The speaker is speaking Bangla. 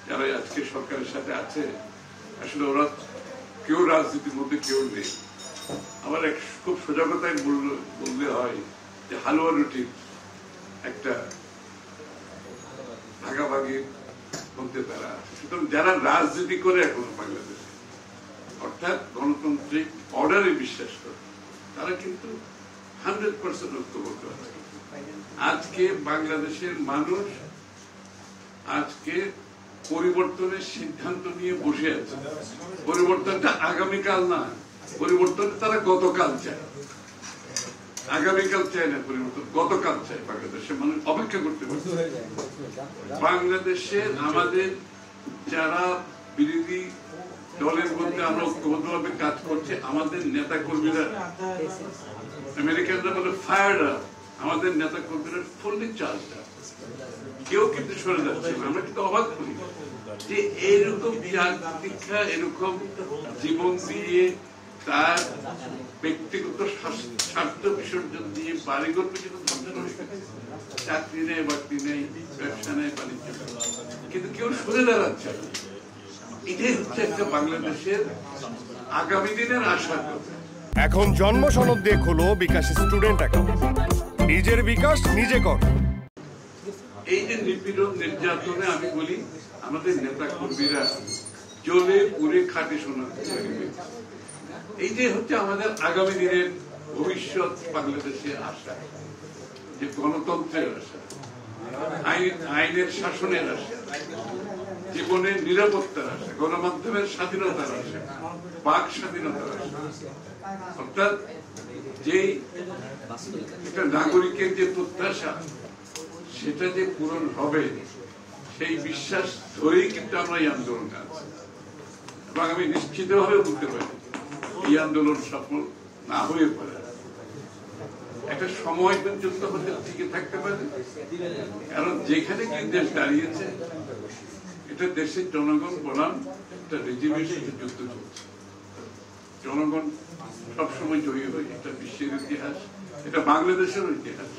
যারা আজকে সরকারের সাথে আছে আসলে ওরা কেউ রাজনীতির মধ্যে কেউ নেই। আমার এক খুব সোজা কথায় বললে হয় যে হালুয়া রুটির একটা ভাগাভাগির মধ্যে তারা আছে। সুতরাং যারা রাজনীতি করে এখনো বাংলাদেশে অর্থাৎ গণতান্ত্রিক অর্ডারে বিশ্বাস করে তারা কিন্তু 100% ঐক্যবদ্ধ আছে। আজকে বাংলাদেশের মানুষ আজকে পরিবর্তনের সিদ্ধান্ত নিয়ে বসে আছে। পরিবর্তনটা আগামীকাল না, পরিবর্তন তারা গতকাল চায়। আগামীকাল চায় না পরিবর্তন, গতকাল চায়। বাংলাদেশের মানুষ অপেক্ষা করতে পারছে। বাংলাদেশের আমাদের যারা বিরোধী দলের মধ্যে আমরা ঐক্যবদ্ধভাবে কাজ করছে, আমাদের নেতা কর্মীরা, আমেরিকানরা বলে ফায়ার্ড আপ, আমাদের নেতা কর্মীরা ফুললি চার্জ, কেউ কিন্তু সরে যাচ্ছে না। আমরা কিন্তু অবাক করি যে এইরকম দীক্ষা, এরকম জীবন দিয়ে তার ব্যক্তিগত স্বার্থ বিসর্জন দিয়ে বাড়িঘর পর্যন্ত ধ্বংস হয়ে গেছে। চাকরি নেই, বাকরি নেই, ব্যবসা নেই, বাণিজ্য নেই, কিন্তু কেউ সরে দাঁড়াচ্ছে। এটাই হচ্ছে একটা বাংলাদেশের আগামী দিনের আশার কথা। এখন জন্ম সনদ দিয়ে খোলো বিকাশ স্টুডেন্ট অ্যাকাউন্ট, নিজের বিকাশ নিজে কর। এই যে নিপীড়ন নির্যাতনে আমি বলি আমাদের নেতা কর্মীরা জ্বলে পুড়ে খাটে সোনা। এই যে হচ্ছে আমাদের আগামী দিনের ভবিষ্যৎ বাংলাদেশের আশা, যে গণতন্ত্রের আশা, আইনের শাসনের আশা, জীবনের নিরাপত্তার আশা, গণমাধ্যমের স্বাধীনতার আশা, বাক স্বাধীনতার আশা, অর্থাৎ যে একটা নাগরিকের যে প্রত্যাশা সেটা যে পূরণ হবে সেই বিশ্বাস ধরেই কিন্তু আমরা এই আন্দোলনে আছি। এবং আমি নিশ্চিতভাবে বলতে পারি এই আন্দোলন সফল না হয়ে পারে, একটা সময় পর্যন্ত হতে টিকে থাকতে পারে। কারণ যেখানে কি দেশ দাঁড়িয়েছে এটা দেশের জনগণ বনাম একটা রেজিমের সাথে যুদ্ধ চলছে। জনগণ সবসময় জয়ী হয়, এটা বিশ্বের ইতিহাস, এটা বাংলাদেশের ইতিহাস।